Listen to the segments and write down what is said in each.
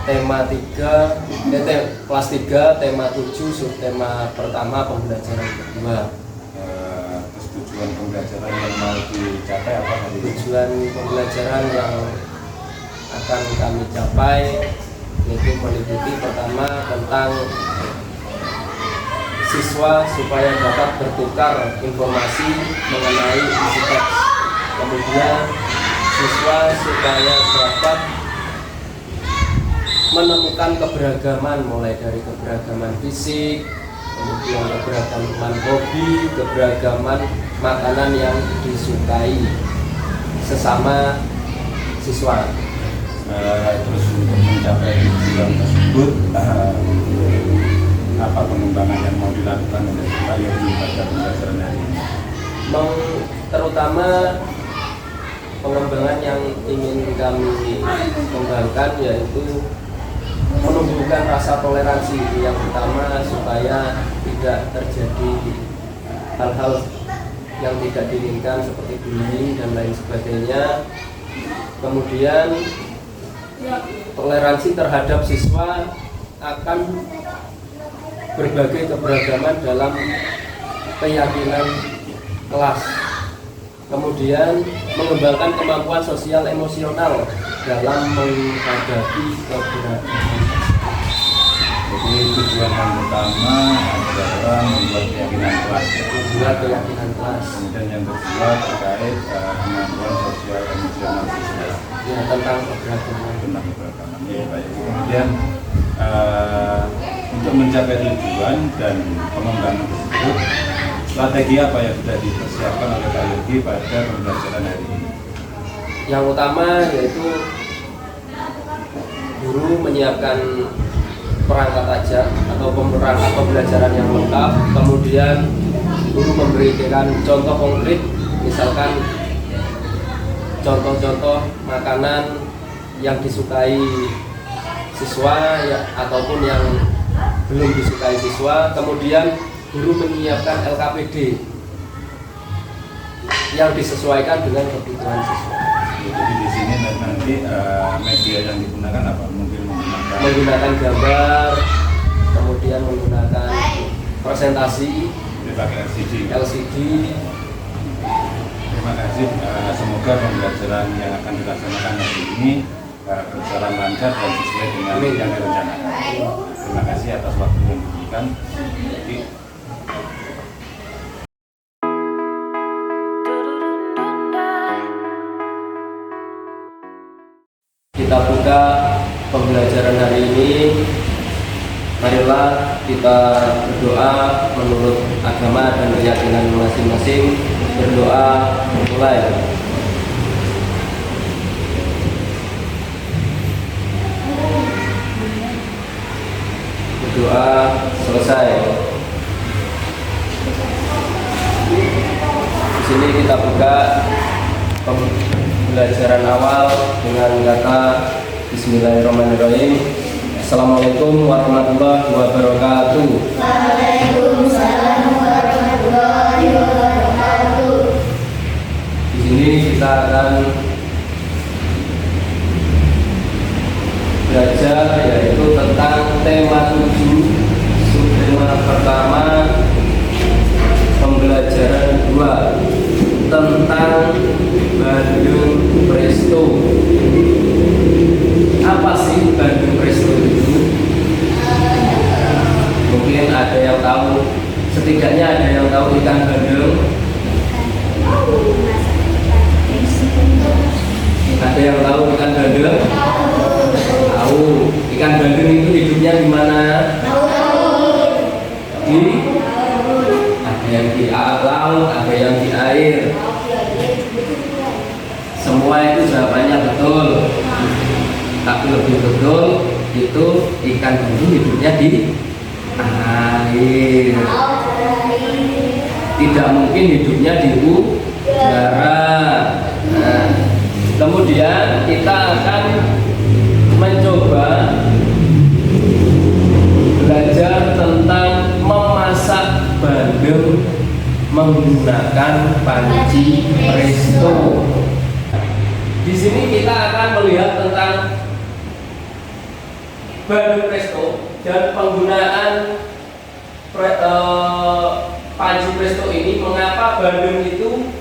tema 3, kelas 3, tema 7, subtema pertama, pembelajaran kedua. Terus tujuan pembelajaran yang mau dicapai apa tadi? Tujuan pembelajaran yang akan kami capai yaitu meliputi pertama tentang siswa supaya dapat bertukar informasi mengenai isi teks. Kemudian siswa supaya dapat menemukan keberagaman, mulai dari keberagaman fisik, kemudian keberagaman hobi, keberagaman makanan yang disukai sesama siswa. Terus untuk mencapai tujuan tersebut, apa pengembangan yang mau dilakukan oleh supaya pada pembelajaran hari ini? Terutama pengembangan yang ingin kami kembangkan yaitu menumbuhkan rasa toleransi yang utama supaya tidak terjadi hal-hal yang tidak diinginkan seperti bullying dan lain sebagainya. Kemudian toleransi terhadap siswa akan berbagai keberagaman dalam keyakinan kelas. Kemudian mengembangkan kemampuan sosial emosional dalam menghadapi keberagaman. Jadi tujuan yang pertama adalah membuat keyakinan kelas. Membuat keyakinan kelas. Kemudian yang kedua terkait kemampuan sosial emosional siswa. Ya, tentang keberagaman. Tentang keberagaman. Ya, baik. Kemudian untuk mencapai tujuan dan pengembangan tersebut, strategi apa yang sudah dipersiapkan oleh Pak Yogi pada pembelajaran hari ini? Yang utama yaitu guru menyiapkan perangkat ajar atau perangkat pembelajaran yang lengkap. Kemudian guru memberikan contoh konkret, misalkan contoh-contoh makanan yang disukai siswa ya, ataupun yang belum disukai siswa. Kemudian guru menyiapkan LKPD yang disesuaikan dengan kebutuhan siswa. Jadi di sini nanti media yang digunakan apa? Mungkin menggunakan gambar, kemudian menggunakan presentasi, pakai LCD. Terima kasih. Semoga pembelajaran yang akan dilaksanakan hari ini berjalan lancar dan sesuai dengan yang direncanakan. Terima kasih atas waktu yang diberikan. Kita buka pembelajaran hari ini. Marilah kita berdoa menurut agama dan keyakinan masing-masing. Berdoa mulai. Berdoa selesai. Di sini kita buka pembelajaran awal dengan kata Bismillahirrahmanirrahim. Assalamualaikum warahmatullahi wabarakatuh. Waalaikumsalam warahmatullahi wabarakatuh. Di sini kita akan belajar yaitu tentang tema 7, subtema pertama, pembelajaran 2 tentang Bandung Presto. Apa sih Bandung Presto itu? Mungkin ada yang tahu, setidaknya ada yang tahu ikan bandeng. Ada yang tahu ikan bandeng? Tahu. Ikan bandeng itu hidupnya di mana? Di? Ada yang di laut, ada yang di air. Semua itu jawabannya betul. Tapi lebih betul itu ikan bandeng hidupnya di air. Tidak mungkin hidupnya di udara. Nah, kemudian kita akan mencoba belajar tentang memasak bandeng menggunakan panci presto. Di sini kita akan melihat tentang Bandeng Presto dan penggunaan panci presto ini, mengapa bandeng itu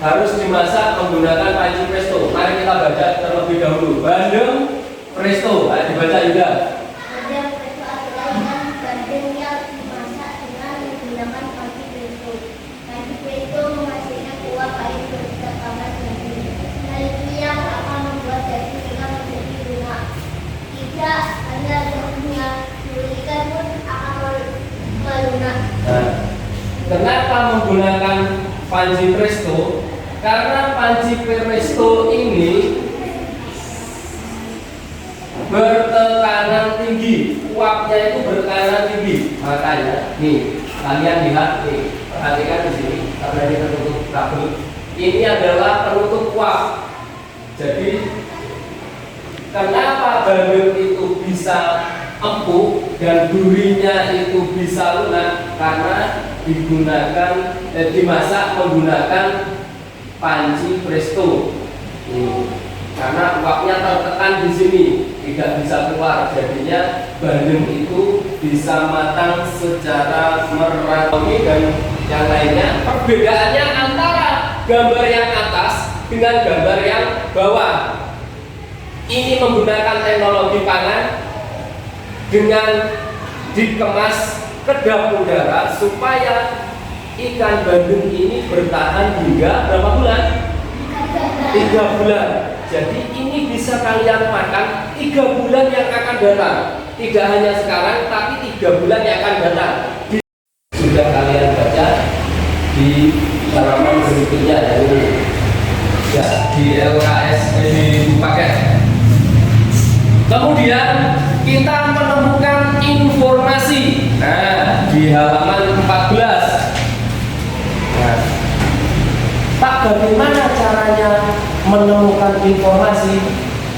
harus dimasak menggunakan panci presto? Mari kita baca terlebih dahulu. Bandeng presto, ayo dibaca juga. Bandeng presto adalah ikan bandeng yang dimasak dengan menggunakan panci presto. Panci presto menghasilkan uap air berkat panas daging. Hal itu yang akan membuat daging ikan menjadi lunak. Tidak hanya dagingnya, bulu ikan pun akan melunak. Nah, kenapa menggunakan panci presto? Karena panci presto ini bertekanan tinggi, uapnya itu bertekanan tinggi. Makanya, nih, kalian lihat nih, perhatikan di sini, karena ini tertutup kabel. Ini adalah penutup uap. Jadi, kenapa bandeng itu bisa empuk dan durinya itu bisa lunak? Karena dimasak menggunakan panci presto. Karena uapnya tertekan di sini, tidak bisa keluar, jadinya bandeng itu bisa matang secara merata. Dan yang lainnya, perbedaannya antara gambar yang atas dengan gambar yang bawah. Ini menggunakan teknologi pangan dengan dikemas kedap udara supaya ikan bandeng ini bertahan hingga berapa bulan? 3 bulan. Jadi ini bisa kalian makan 3 bulan yang akan datang. Tidak hanya sekarang, tapi 3 bulan yang akan datang. Sudah kalian baca di halaman berikutnya, ya, di LKS di paket. Kemudian kita menemukan informasi. Nah, di halaman 14. Nah, Pak, bagaimana caranya menemukan informasi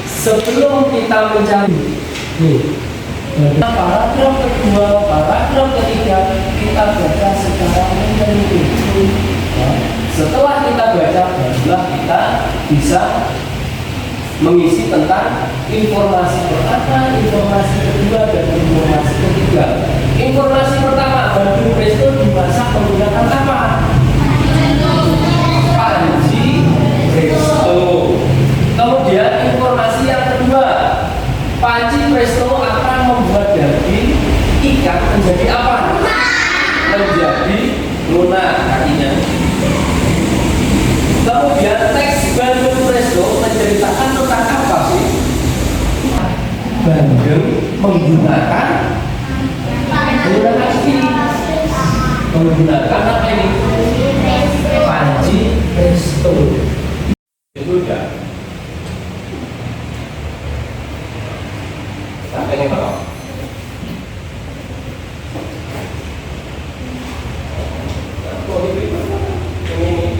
sebelum kita mencari? Nih, paragraf kedua, paragraf ketiga kita baca secara menyeluruh. Nah, setelah kita baca, barulah kita bisa mengisi tentang informasi pertama, informasi kedua, dan informasi ketiga. Informasi pertama, bandeng presto dimasak menggunakan apa? Panci presto. Kemudian informasi yang kedua, panci presto akan membuat daging ikan menjadi apa? Menjadi lunak artinya. Kemudian teks bandeng presto menceritakan tentang apa sih? Bandeng menggunakan apa ini? Panci presto. Itu udah. Sampai ini Pak. Ini.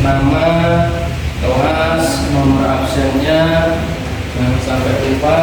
Nama, kelas, nomor absennya, jangan sampai lupa.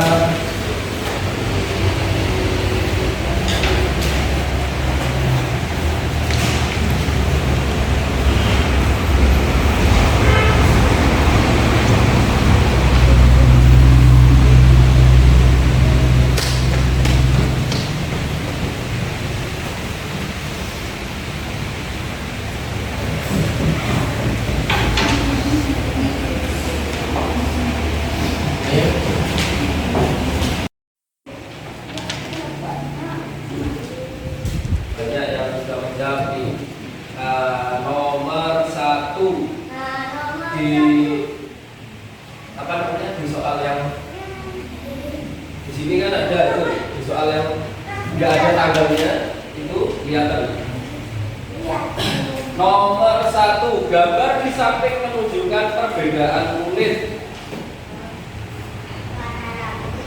Banyak yang sudah menjawab nih. Nomor 1 di apa namanya, di soal yang di sini kan ada itu, di soal yang nggak ada tanggalnya itu Kelihatan. Nomor 1, gambar di samping menunjukkan perbedaan kulit,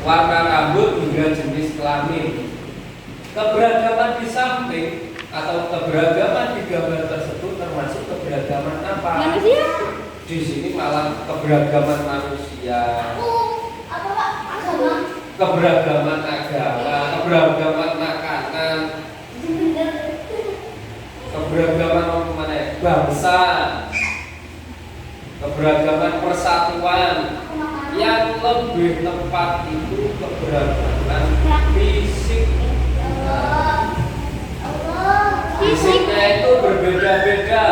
warna rambut hingga jenis kelamin. Keberagaman di samping atau keberagaman di gambar tersebut termasuk keberagaman apa? Manusia. Di sini malah keberagaman manusia, keberagaman agama, keberagaman makanan, keberagaman bangsa, keberagaman persatuan. Yang lebih tepat itu keberagaman fisik. Fisiknya itu berbeda-beda.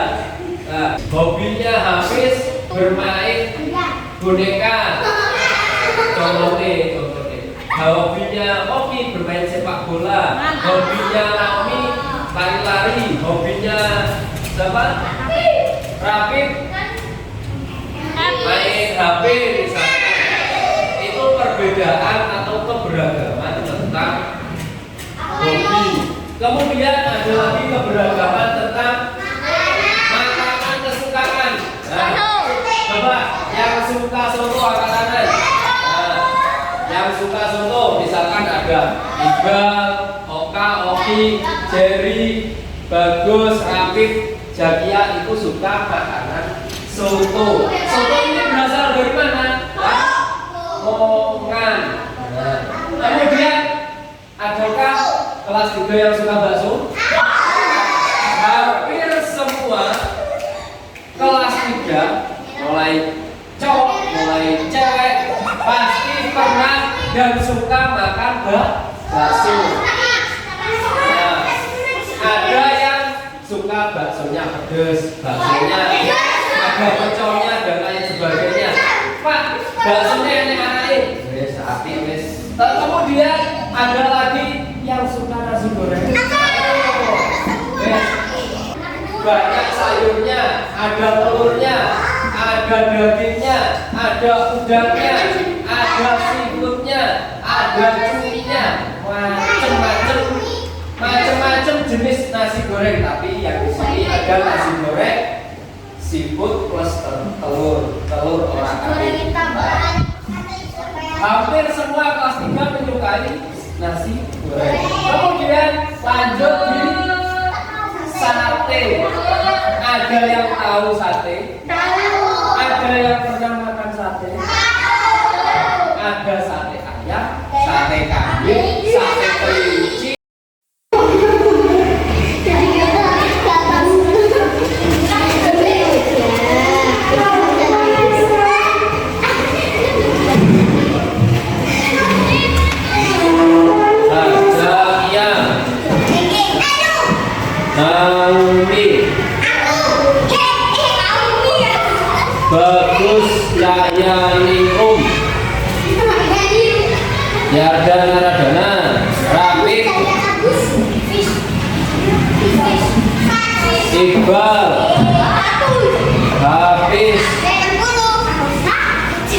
Nah, hobinya Hafiz bermain boneka. Contohnya. Hobinya Oki bermain sepak bola. Hobinya Naomi lari-lari. Hobinya siapa? Rafif main HP misalnya. Itu perbedaan atau keberagaman tentang hobi. Kemudian ada lagi keberagaman tentang makanan kesukaan. Nah, coba yang suka soto angkat tangan. Nah, yang suka soto misalkan ada Iqbal, Oka, Oki, Jerry, Bagus, Rafif, Jakia itu suka makanan soto. Soto ini berasal dari mana? Lamongan. Nah, kemudian adakah kelas 3 yang suka bakso? Hampir semua kelas 3 mulai cowok, mulai cewek pasti pernah dan suka makan bakso. Nah, ada yang suka baksonya pedes, baksonya ada pecolnya dan lain sebagainya. Pak, baksonya yang dimanain? Wes api wes. Kemudian ada lagi yang suka nasi goreng. Wes. Banyak sayurnya, ada telurnya, ada dagingnya, ada udangnya, ada seafoodnya, ada cuminya, macam-macam jenis nasi goreng. Tapi yang di sini ada nasi goreng seafood plus telur orang kambing. Hampir semua kelas 3 menyukai nasi goreng. Kemudian lanjut di sate. Ada yang tahu sate? Ada yang pernah makan sate? Ada sate ayam, sate kambing, sate kelinci. Bagus Cahyani Yarda Naradana Rafif Iqbal Hafiz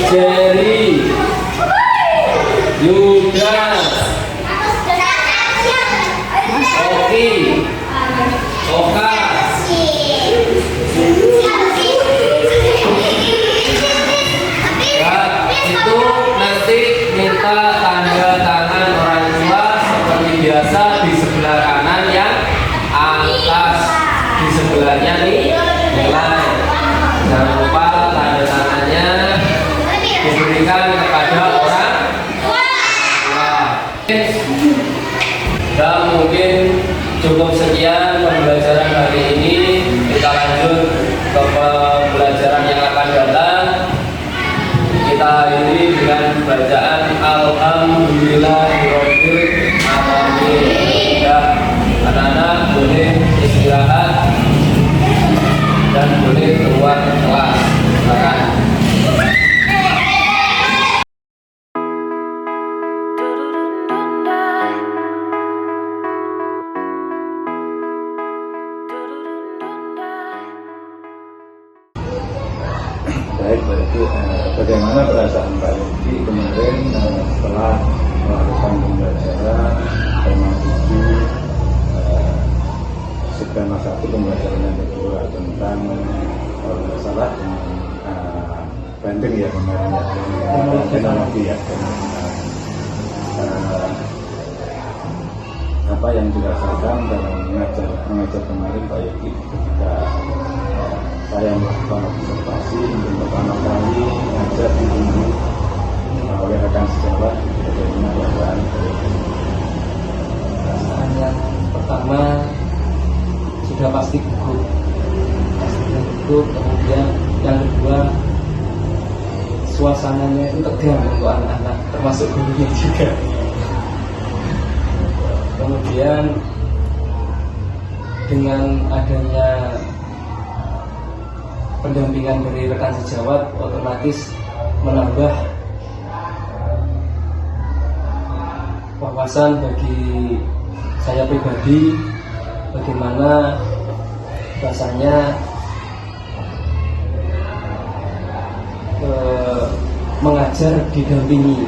Jerry Yuda Oki Oka. Itu nanti minta tanda tangan orang tua seperti biasa di sebelah kanan yang atas, di sebelahnya nih nilai. Jangan lupa tanda tangannya diberikan kepada orang tua. Dan mungkin cukup sekian pembelajaran hari ini. Kita lanjut ke pembelajaran yang akan datang. Kita akhiri dengan bacaan Alhamdulillahirabbil alamin. Ya, anak-anak boleh istirahat dan boleh keluar kelas. Silakan. Baik, berarti bagaimana perasaan Pak Yogi kemarin setelah melakukan pembelajaran termasuk skema 1 pembelajaran yang kedua tentang kalau tidak salah branding ya kemarin ya, teknologi ya. Apa yang dirasakan dalam mengajar kemarin Pak Yogi ketika saya melakukan observasi untuk pertama kali mengajar dibimbing oleh rekan sejawat bagaimana keadaan. Perasaan yang pertama sudah pasti gugup, kemudian yang kedua suasananya itu tegang untuk anak-anak, termasuk gurunya juga. Kemudian dengan adanya pendampingan dari rekan sejawat otomatis menambah wawasan bagi saya pribadi bagaimana rasanya mengajar didampingi,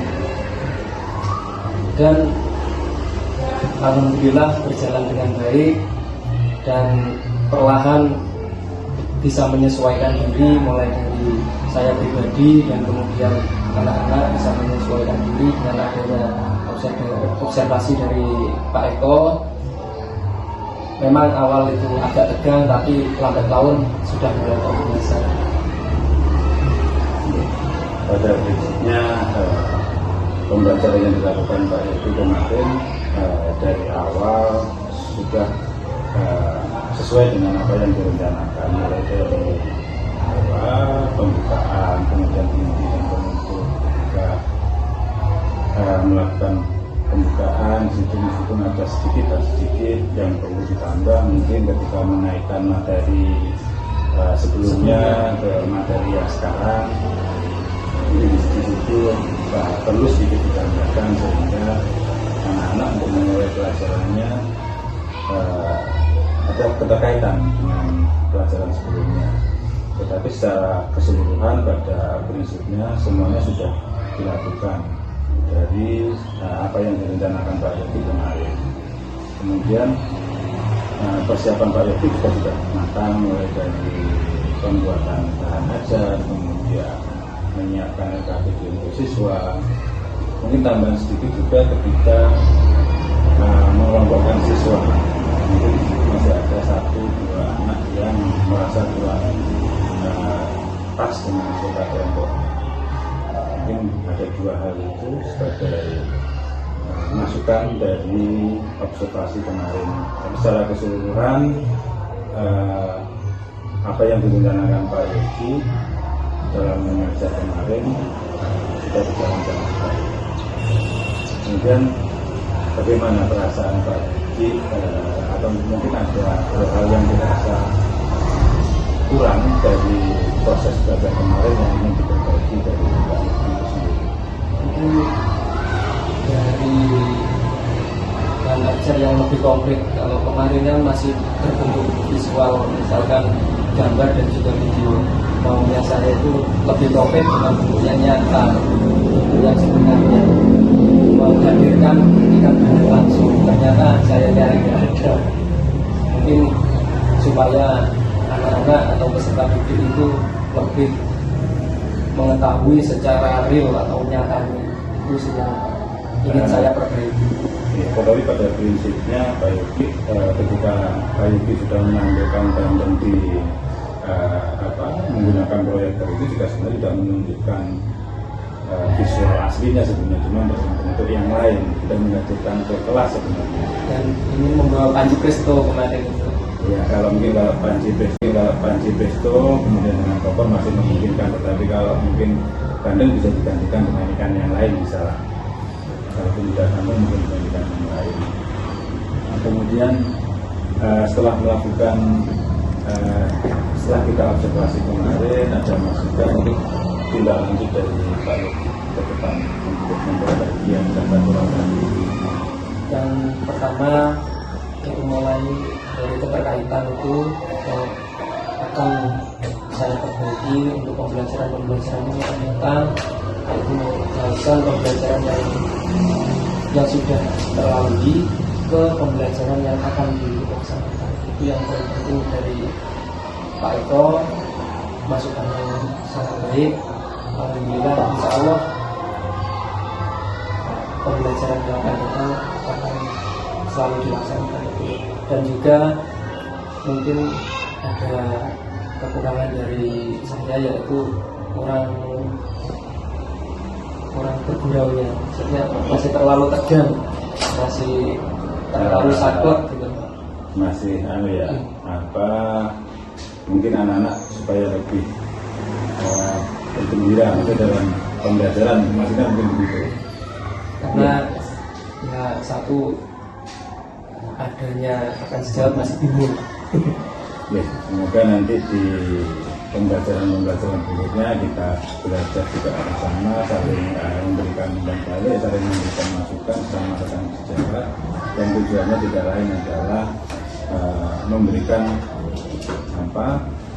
dan alhamdulillah berjalan dengan baik dan perlahan bisa menyesuaikan diri, mulai dari saya pribadi dan kemudian anak-anak bisa menyesuaikan diri dengan adanya observasi dari Pak Eko. Memang awal itu agak tegang, tapi lambat laun sudah mulai terbiasa. Pada prinsipnya pembelajaran yang dilakukan Pak Yogi kemarin dari awal sudah sesuai dengan apa yang direncanakan, mulai dari pembukaan, kemudian inti dan penutup. Ketika melakukan pembukaan, situ ada sedikit yang perlu ditambah, mungkin ketika menaikkan materi sebelumnya ke materi yang sekarang, jadi di situ perlu sedikit ditambahkan sehingga anak-anak untuk memulai pelajarannya ada keterkaitan dengan pelajaran sebelumnya. Tetapi secara keseluruhan pada prinsipnya semuanya sudah dilakukan dari apa yang direncanakan Pak Yogi kemarin. Kemudian persiapan Pak Yogi juga sudah matang, mulai dari pembuatan bahan ajar, kemudian menyiapkan LKPD untuk siswa. Mungkin tambahan sedikit juga ketika mengelompokkan siswa, mungkin masih ada 1-2 anak yang merasa kurang pas dengan anggota kelompok. Mungkin ada 2 hal itu sebagai masukan dari observasi kemarin. Tapi secara keseluruhan apa yang direncanakan Pak Yogi dalam mengajar kemarin sudah berjalan dengan baik. Kemudian bagaimana perasaan Pak Yogi, atau mungkin ada hal yang dirasa kurang dari proses belajar kemarin yang ingin diperbaiki dari Pak Yogi itu sendiri? Itu dari bahan ajar yang lebih konkret. Kalau kemarin kan masih terbentuk visual, misalkan gambar dan juga video. Maunya saya itu lebih konkret dengan bentuknya nyata, yang sebenarnya menghadirkan ketika langsung. Ternyata saya cari nggak ada. Mungkin supaya anak-anak atau peserta didik itu lebih mengetahui secara real atau nyatanya, itu sih yang ingin saya perbaiki. Tetapi pada prinsipnya Pak Yogi, ketika Pak Yogi sudah mengambilkan dan di menggunakan proyektor itu juga sebenarnya tidak menunjukkan visual aslinya sebenarnya, cuma bentuk yang lain, tidak menghadirkan ke kelas sebenarnya. Dan ini membawa Panji Presto kemarin itu. Ya, kalau mungkin Panji Presto kemudian dengan Kopor masih memungkinkan, tetapi kalau mungkin bandeng bisa digantikan dengan ikan yang lain bisa lah. Kalaupun tidak bandeng mungkin digantikan yang lain. Nah, kemudian setelah melakukan setelah kita observasi kemarin, ada masukan untuk tindak lanjut dari Pak Yogi ke depan untuk memperbaiki yang dapat kurang lagi. Yang pertama, yang mulai dari keterkaitan itu akan saya perbaiki untuk pembelajaran yang akan datang, yaitu menghasilkan pembelajaran yang sudah terlalui ke pembelajaran yang akan dilaksanakan. itu yang paling penting dari Pak Eko, masukan yang sangat baik. Alhamdulillah, insya Allah pembelajaran yang akan datang akan selalu dilaksanakan itu. Dan juga mungkin ada kekurangan dari saya, yaitu kurang berguraunya, maksudnya masih terlalu tegang, masih terlalu sakit gitu. Masih mungkin anak-anak supaya lebih bergembira dalam pembelajaran, maksudnya mungkin begitu. Karena ya satu, adanya akan sejawab masih bingung. Ya, semoga nanti di pembelajaran berikutnya kita belajar juga bersama, saling memberikan umpan balik, saling memberikan masukan sama tentang sejarah, yang tujuannya tidak lain adalah memberikan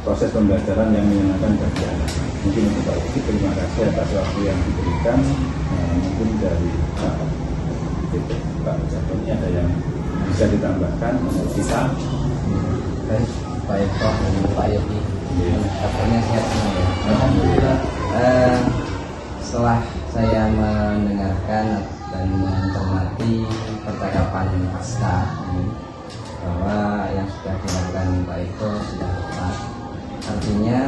proses pembelajaran yang menyenangkan bagi anak. Mungkin untuk Pak Uki, terima kasih atas waktu yang diberikan. Mungkin dari Pak Jatuh ini ada yang bisa ditambahkan untuk kita. Baik, Pak Eko dan Pak Yogi, kabarnya sehat semua ya. Alhamdulillah. Setelah saya mendengarkan dan mencermati percakapan pasca ini, bahwa yang sudah dilakukan Pak Eko sudah tepat, artinya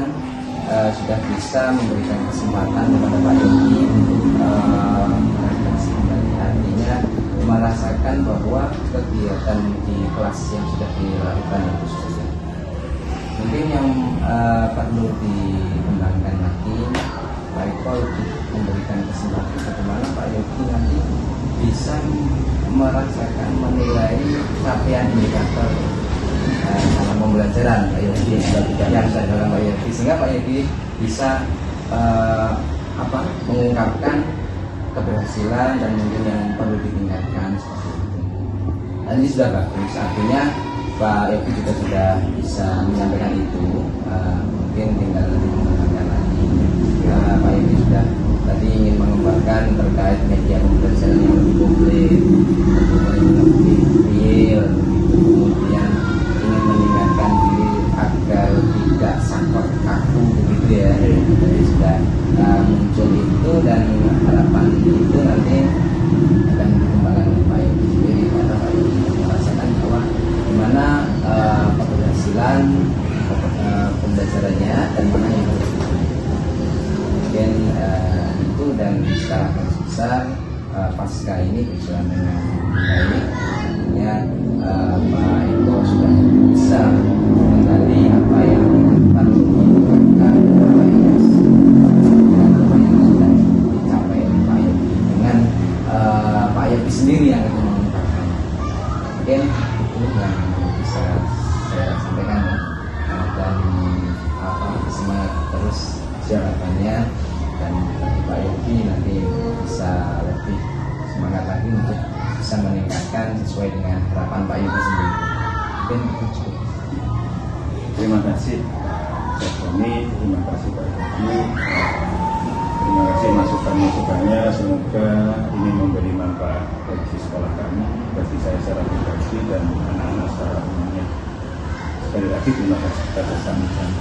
sudah bisa memberikan kesempatan kepada Pak Yogi untuk merefleksi kembali, artinya merasakan bahwa kegiatan di kelas yang sudah dilakukan itu sudah. Mungkin yang perlu dikembangkan lagi, Pak Eko memberikan kesempatan bagaimana Pak Yogi nanti bisa merasakan, menilai capaian indikator dalam pembelajaran Pak Yogi yang ada dalam Pak Yogi, sehingga Pak Yogi bisa mengungkapkan keberhasilan dan mungkin yang perlu ditingkatkan seperti itu. Dan ini sudah bagus, artinya Pak Yogi juga sudah bisa menyampaikan itu. Mungkin tinggal dikembangkan lagi. Pak Yogi sudah tadi ingin mengembangkan terkait media pembelajaran yang lebih komplit, lebih real, kemudian ingin meningkatkan diri agar tidak sakit kaku begitu ya. Jadi sudah muncul itu, dan harapan itu nanti akan dikembangkan oleh Pak Yogi sendiri, karena Pak Yogi merasakan bahwa gimana keberhasilan pembelajarannya dan mana yang harus mungkin itu. Dan secara garis besar pasca ini berjalan dengan baik, artinya Pak Eko sudah bisa mengenali apa yang perlu dilakukan, apa yang sudah dicapai oleh Pak Yogi, dengan Pak Yogi sendiri yang akan mengungkapkan. Mungkin itu yang bisa saya sampaikan ya. Dan semangat terus harapannya, dan Pak Yogi nanti bisa lebih semangat lagi untuk bisa meningkatkan sesuai dengan harapan Pak Yogi sendiri. Mungkin itu cukup. Terima kasih Pak Tony, terima kasih Pak Yogi, terima kasih masukannya. Semoga ini memberi manfaat bagi sekolah kami, bagi saya secara pribadi dan anak-anak secara umumnya. Sekali lagi terima kasih atas sambutan.